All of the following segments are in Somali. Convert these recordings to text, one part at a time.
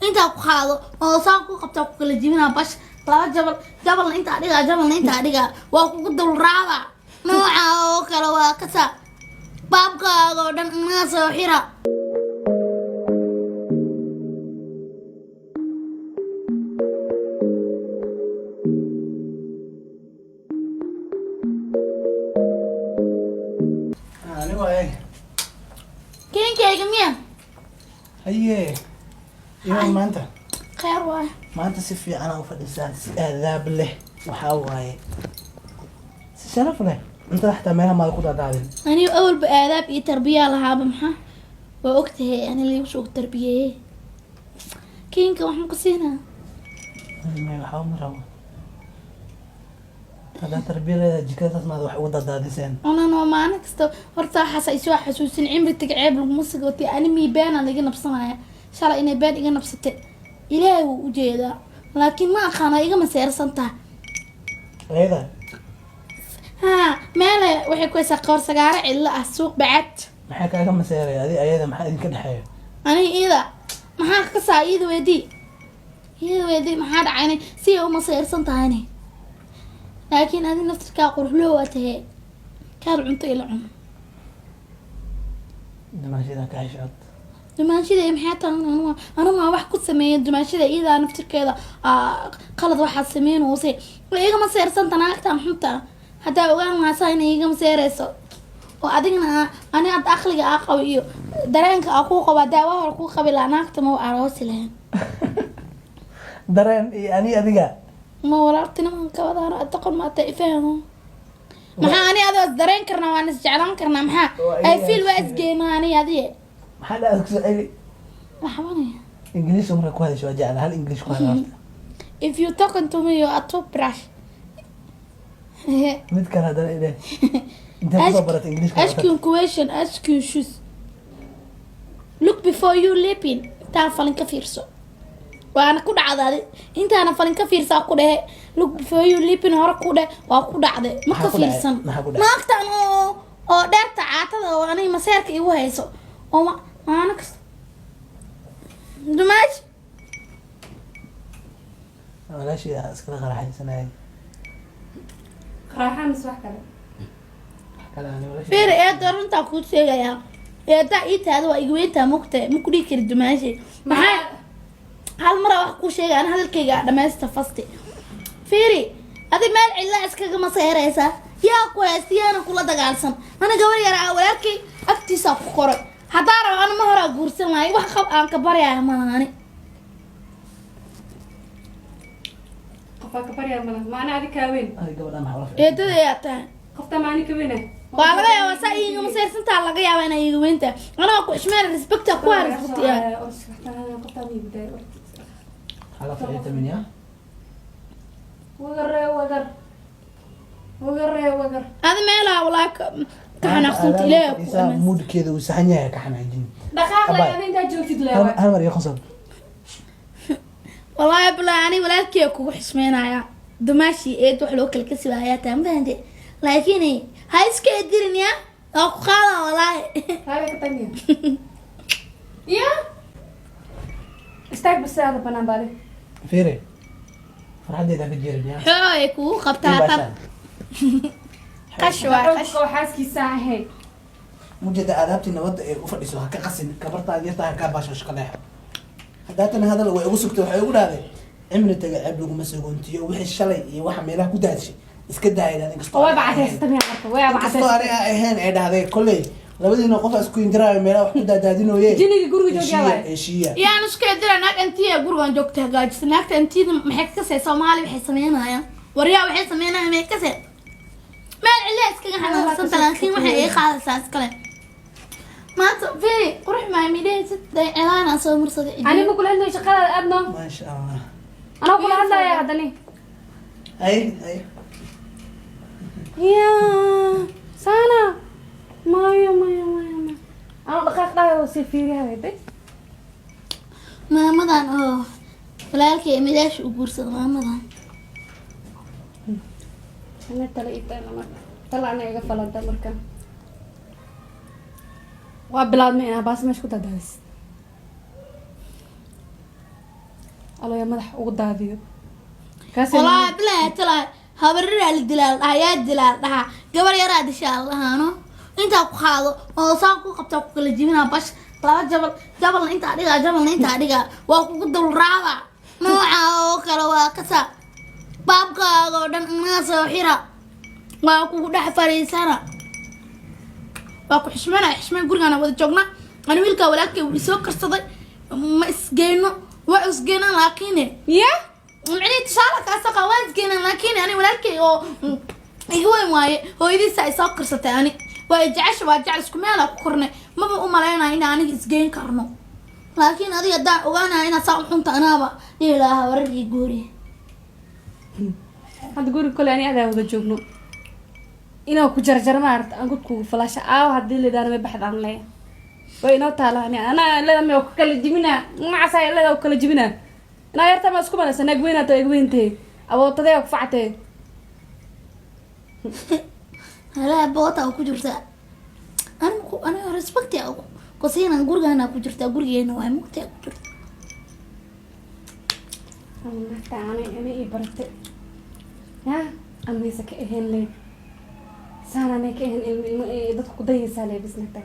انت قاضو او ساقو قبطه كل جيبنا باش لا جبل انت اديغا جبل انت اديغا وا كو دول راابا نوعا او كلا وا كسا بابكا او دن ما سو خيرا كين كيغميا ايه يوم ما انت خير واي ما انت سفي انا وفدسان اذاب له وحاواي شرف له انت رحت مالها ما كنت دادين أنا أول بآداب إيه تربية لها بمحا وقتها أنا اللي وشو التربية كينك وحنا قصينا ما حاول مرة هذا تربية جكتة ما روح وضع دادسين أنا ما أنا كستو ورتا حاسة يسوى حسوسين عمري تقعب الموسيقى وتي أنا مي بان أنا جينا بصناعة شارع إني بان إجينا بستة إلهي وجيدا لكن ما أخانا إيجا مسير سنتا هذا ها ماله وحي كويسة قور سجارة إلا السوق بعد ما حكى كم مسيرة هذه أيضا ما حد يمكن حياة أنا إذا ما حد كسا إذا ودي ما حد عيني سيو مسير سنتا هني لكن هذه نفس كاقر حلوته كان عنتي العم دماشيدا كعشات دماشيدا محيطة أنا ما واحد كنت سمين دماشيدا إذا نفتر كذا قلد واحد سمين وصي وإيجا ما سير سنت أنا أكتر محمتها حتى أوغان ما ساين إيجا ما سير يسو وأدينا أنا أدخلي أقوى درينك أقوى قبا داوا أقوى قبل أنا أكتر مو أروسي لهن درين يعني أديك ما ورارتنا من كذا أنا أتقل ما تفهمه maxaa ani aad dareen karna waan is jeclaan karna maxaa ay feel waas geema ani adii maxaa la aad ay waxbanaya English umra ku hadasho jeclaan hal English ku hadasho if you talking to me you are too brush mid kale hadana ilaa inta ku barat English ask you question ask you shoes look before you leaping taa falin ka fiirso waana ku dhacday intaana falin ka fiirsaa ku dhahe look before you leaping hore ku dheh waa ku dhacday ma ka fiirsan maagtan oo dheerta caatada oo anay maseerka igu hayso oo maana kas dumaash wala shay iskala qaraxaysanay qaraxan wax kale fiir ee doonta ku sheegaya ee taa itaada waa igu weynta mugta ma ku dhigi kari dumaashi maxaa hal mara wax ku sheegay aan hadalkayga dhamaysta fasti fiiri adi meel cilla iskaga maseeraysa yaa ku haystiyana kula dagaalsan ana gabar yar ah walaalkay aftiisa ku qoray hadaa rabo ana ma hora guursan lahay wax qab aan ka baryahay malaani qofa ka baryahay malaani maana adi ka weyn ay gabadhan hawla eedada yaa taa qofta maani ka weyn waa laga yaabaa saa iiga maseersantaa laga yaabaa inay iiga weynta anaa ku ishmeen respecta ku respectiya qofta mi biday على طريقة من يا وقر هذا ما لا ولا كان أخذت إليه مود كذا وسحنيها كحنا عجين دقائق لأن أنت جوتي دلوقتي هل مرة يخسر والله بلا أنا ولا كيكو حسمين يا دماشي إيه تحلو كل كسب حياتها مبهندي لكن هاي سكيدرين يا أو خاله والله هاي كتانية يا استاك بس هذا بنام بالي فيري فرحت ذاك الجيران يا حيكو قبتها قشوة حاسكي ساعة هيك مجد آدابتي نود وفرسوها كقسم كبرتها جرتها كاباش شقلاح هذا هذا لو يوسكتو حيقول هذا عمل تقعد له مسؤولتي وحي الشلي وحنا ميلاه كدادشي اسك دايدا انك هو بعد استمع ويا بعد استوري اهين ايد هذا كله labadiina qof isku injiraa meela wax ku daadaadinooyee jiniga guriga joogay eeshiya yaa isku edira naag antiya gurigan joogta hagaajisay naagta antiida maxay ka say Soomaali waxay sameynayaan wariyaa waxay sameynayaan may ka say meel cilla iskaga xanaaqsan laakiin waxay ay qaadaysaa iskale maanta fiiri qurux ma midaysid cilaan aan soo marsaday ani ma kula hadlay shaqada aadno ma sha Allah ana kula hadlaya hadani ay ya sana مايا أنا دقيقة وسيفيري هاي بس maamadan oo walaalkay midash u guursaday maamadan أنا تلاقيتها أنا طلعنا إيجا فلانتا مركان وبلاد مين أنا بس مش كنت أدرس الله يا مدح وقداديو كاس والله بلا تلا habarira dilal ayaa dilal dhaha gabar yar aad insha Allah hano inta ku qaado oo saan ku qabta ku kala jibina bash laba jabal inta dhiga waa ku dul raaba nooca oo kala waa kasa baabkaaga oo dhan ina soo xira waa ku dhex fariisana waa ku xishmeen gurigana wada joogna ani wiilka walaalkay uu soo karsaday ma isgeeno waa isgeena laakiin يا يعني تشارك أصلا قواعد كنا لكن أنا ولكن هو ماي هو يدي سايساق كرستاني ويجعش ويجعش كمالا كورني ما بقول ملانا هنا أنا إسجين كرنو لكن هذه الدع وأنا هنا صاحب حنت أنا بقى لا ورجي جوري هتقول كل يعني هذا هو جوبنو إنه كجرجر ما أعرف أقول كو فلاش هدي اللي دار ما بحث عن ليه وإنه تعالى يعني أنا لا ما أكل جبنا ما عسى لا أكل جبنا أنا يرتى ما أسكب أنا سنقوينا تقوينتي أبو تضيع فعتي لا بوتا أو كجرتا أنا رسبكتي أو قصينا نقول أنا كجرتا أقول أنا وهمكتي كجرتا أنا إبرت يا أمي سكهن لي سانا نكهن ضد قضية سالي بس نتاع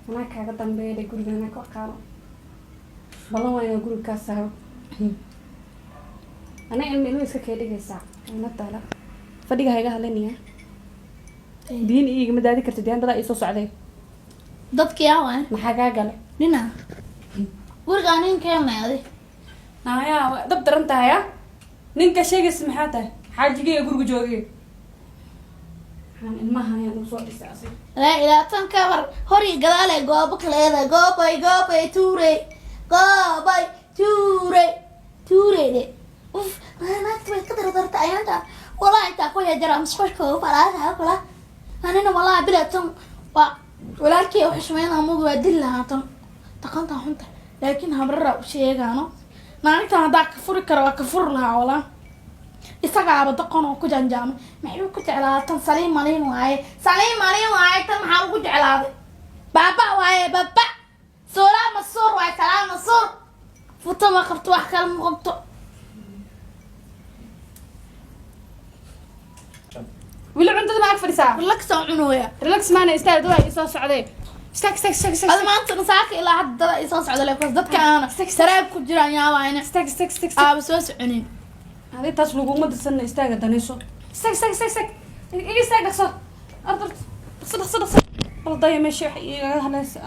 أنا كذا تنبيه يقول أنا كقارو والله ما يقول كاسه أنا إنه يسكت كده ساعة أنا طالع فدي هاي هالنية دين إيه مداري كرتدين ده يسوس عليه ضد كياوان ما حاجة قال لنا ورجعين كيانا هذه يا ضد درنتها يا نينك شيء اسمه حتى حاجة يقول جوجي ما هي نوصل أساسي لا إذا تنكبر هوري قلالي قابك لهذا قابي توري دي اوف انا اكتب كده درت عيانتا والله انت اخويا جرى مصفشكو فلا كلا انا والله بلاتهم ولكن وحشمينا مو بدل لها تقنت حنت لكن همرر شيغانو maalinta hadaa ka furi karo waa ka fur lahaa wala isaga badaqon oo ku janjaam maxay ku jeclaatan saliim malin waaye tan maxaa ugu jeclaaday baba waaye baba سلام الصور وسلام الصور فوتو ما قبط واحد كلام قبطو ولا عندنا معك فريسة ريلاكس عنويا ريلاكس معنا استاذ دواء يصوص عليه استك هذا ما انت نساك الى حد يصوص على لك ضدك انا تراك كجران يا واينا استك بس وسعني هذه تسلقوا ما تستنى استاذ دنيسو استك ايه استاذ دخصو ارض دخصو والله ضايع ماشي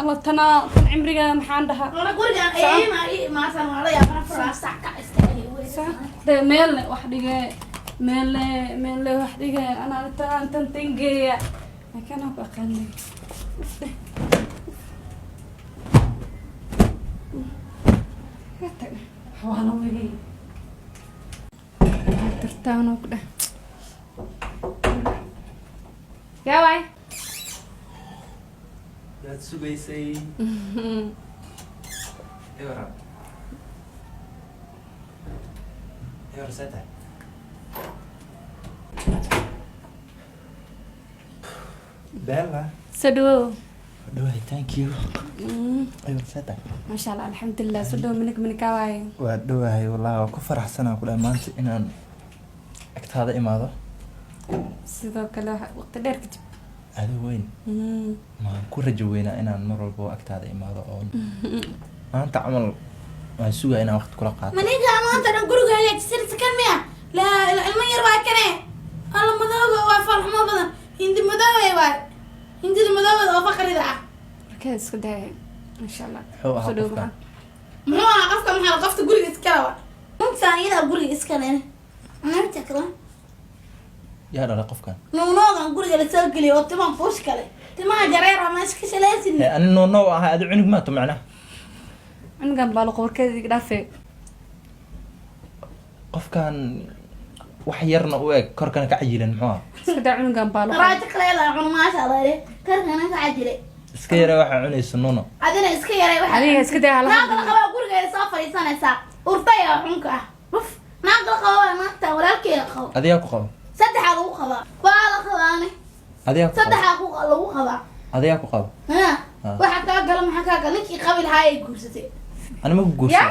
الله تنا عمري ما عندها انا اقول لك ايه ما صار ولا يا فرا ساعه استاهل ميل وحدي ميل وحدي انا تنتنجي لكن انا بقلي حوانا ويجي ترتانا وكده يا باي That's sugaysay. Eora. Eora seta. Bella. سدو Thank you. Eora seta. ما شاء الله الحمد لله سدو منك واي Wadhawahay wallahi waan ku faraxsanahay kula maanta inaan agtaada imaado. sidoo kale waqti dheer kadib Aad weyn. Ma ku rajo weynaa inaan mar walba agtaada imaado oo maanta camal waan sugaa inaan waqti kula qaato. maniga maanta dhan gurigaaga jirta kamia la ilma yar baa kane alla madooga waa farxmo badan hindi madooga waa hindi madooga oo faqrida ah markaa iska day ma sha Allah Soo muxuu qofka guriga iska lawa inta iyada guriga iska leena anarta kala yaa dhalay qofkan. noogan guriga la soo geliyo oo timaan fuush kale timaan jareer ama iska shalaysin Ani no aha aad cunug ma to macna. عنقان بالو قوركيدي دافي qofkan wax yarna u eg korkana ka cayilan muxuu سدا عنقان بالو raajik leela cun ma sha Allah karkana ka ajire iska yara waxa cunaysa nuno adina iska yaray waxa عليه اسكدي على naaqla qaba guriga soo fariisanaysa urtaya xunka buf naaqla qaba maanta walaalkeeda qabo adiga ku qabo saddex lagu qaba waa la qabaane adiga ku saddex qabo lagu qaba adiga ku qabo ha waxa ka galan maxaa ka galan ki qabil haay guursatay ani ma guursan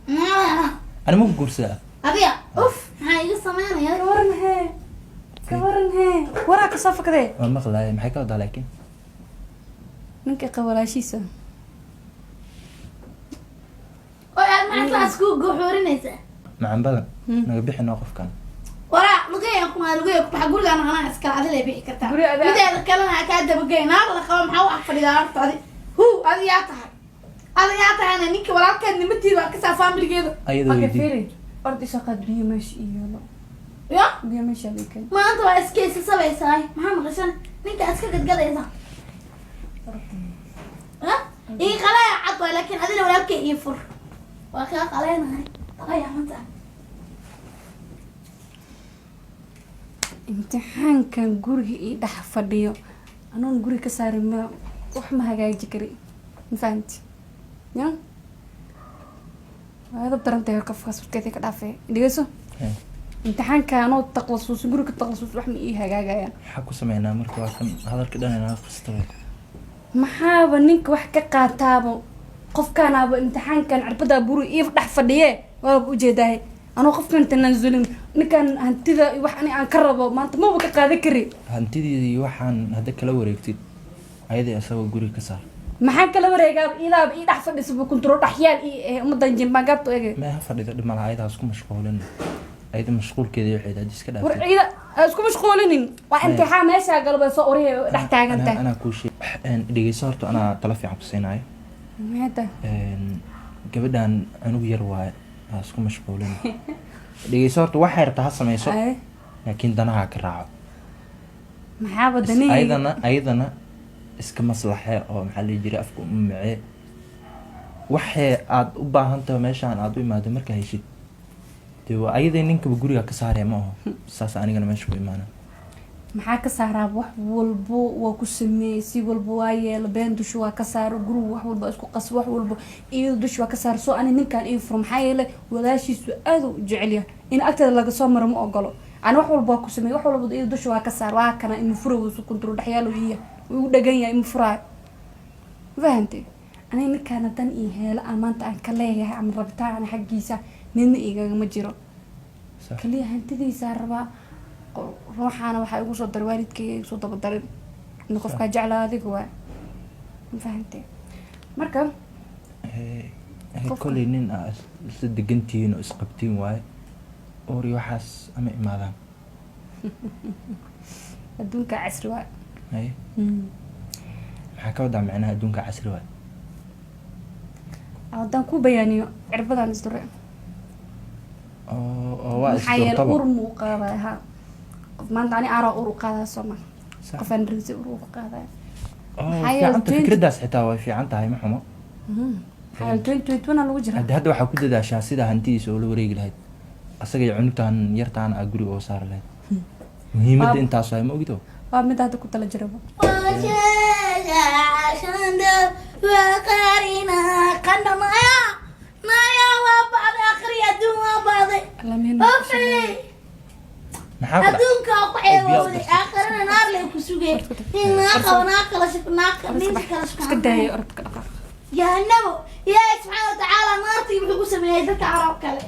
ma أنا مو بقرصة adiga uf maxaa iga sameynaya kawaran hee kawaran hee waraa ka soo fakadee ما مقلة ما حكوا ده لكن ninka qawalaashiisa oo aad maxaa class ku goxorinaysa مع بدن نقبح نوقف كان waraa lugaya kuma waxa guriga anaa iska adilay bixi kartaa Guri adaa- mideeda kalena ka dabagay naar la qabo maxaa wax fadhidaa horta adi adiga tahay ninka walaalkeed nimatiida waa ka saa familigeeda أيضا okay يدي firi ordi shaqad biyo meesha iyo ya biyo meesha leekan maanta waa iskeysa sabaysaay maxaa maqashan ninka iska gadgadaysa ha ii qalaya cad waay laakiin adina walaalkay ii fur waa kaa qaleynahay qalaya maanta imtixaankan guriga ii dhex fadhiyo anoon guri ka saarin ma wax ma hagaaji kari ma fahamti ya waad darantahay qofkaas warkeeda ka dhaafay dhigayso imtixaanka anoo taqlasuus guri ka taqlasuus wax ma ii hagaagayaan حكوا سمعنا مركوا كان هذا الكلام أنا قصته maxaaba ninka wax ka qaataaba qofkaanaaba imtixaankan cirbada buri ii dhex fadhiye waaba ujeedahay anoo qofkan tanaasulin ninkan hantida wax ani aan ka rabo maanta maba ka qaadan kari هنتدي وحن هذا كلا وريكتي أيضا أسوي جوري كسر maxaa kala wareegaa idaaba ii dhex fadhisaba kuntulo dhexyaal ummadan jimbaan gaabto ege ما هفرد ما لها أيضا أسكو مشغولين أيضا مشغول كذا يحيد هذا كذا war ciida isku mashquulinin waa imtixaan meesha galba soo oriye dhex taagantahay أنا كل شيء اللي صارت أنا تلفي عبسين هاي maada gabadhan anugu yar waaye aa isku mashquulin dhegeyso horta waxa yarta ha samayso ay laakiin danaha ka raaco maxaaba dani ayadana iska maslaxe oo maxaa la jiray afka umacee waxay aad u baahan tahay meeshaan aad u imaado markaa heshid dee waa ayaday ninkaba guriga ka saaraya ma aho saas anigana meesha ku imaana maxaa ka saaraa wax walbo waa ku sameeyey si walba waa yeelo been dusha waa ka saaro guriga wax walba isku qas wax walba iyada dusha waa ka saaro soo ani ninkan ii furo maxaa yeelay walaashiisu aad u jecel yahay in agteeda laga soo maro ma ogolo ani wax walba waa ku sameeyey wax walba iyada dusha waa ka saar waa kana in furo uu kuntulo dhexyaalo iya uu dhagan yahay in furaay fahantay ani ninkan dan ii heelo aan maanta aan ka leeyahay ama rabitaan xaggiisa midna igagama jiro kaliya hantidiisa rabaa ruuxaana waxaa igu soo dar waalidkayga igu soo dabadarin in qofkaa jeclaa adiga waa ma fahantay marka kolley nin aa isla degantihiin oo isqabtiin waaye oori waxaas ama imaadaan adduunka casri waa haye maxaa ka wadaa macnaha adduunka casri waaye haddaan ku bayaaniyo cirbadan isdure oo waa maxaa yeele isdurtaba ur muu qaadaya ha qof maanta ani araa ur u qaadaya sooma Sax. qofaan rirsi ur u qaadaya oo maxaa yeele fiicanta 20 fikraddaas xitaa way fiican tahay ma xumo maxaa yeele 2021 lagu jira hadda waxaa ku dadaashaa sida hantidiisa oo la wareegi lahayd asaga iyo cunugtaan yartaan aa guriga oo saari lahayd muhiimadda Waa- intaas waay ma ogito waa mid hadda ku tala jiraba alamiina maxaa ku dhacay adduunka ku xeewooday aakhirana naar lay ku sugay naa qabo naa kala shif naa ninka kala iska shif daayay orodka dhaqaaq jahanabo ilaahay subxaana watacaala naartii wuxuu ku sameeyey dadka carab kale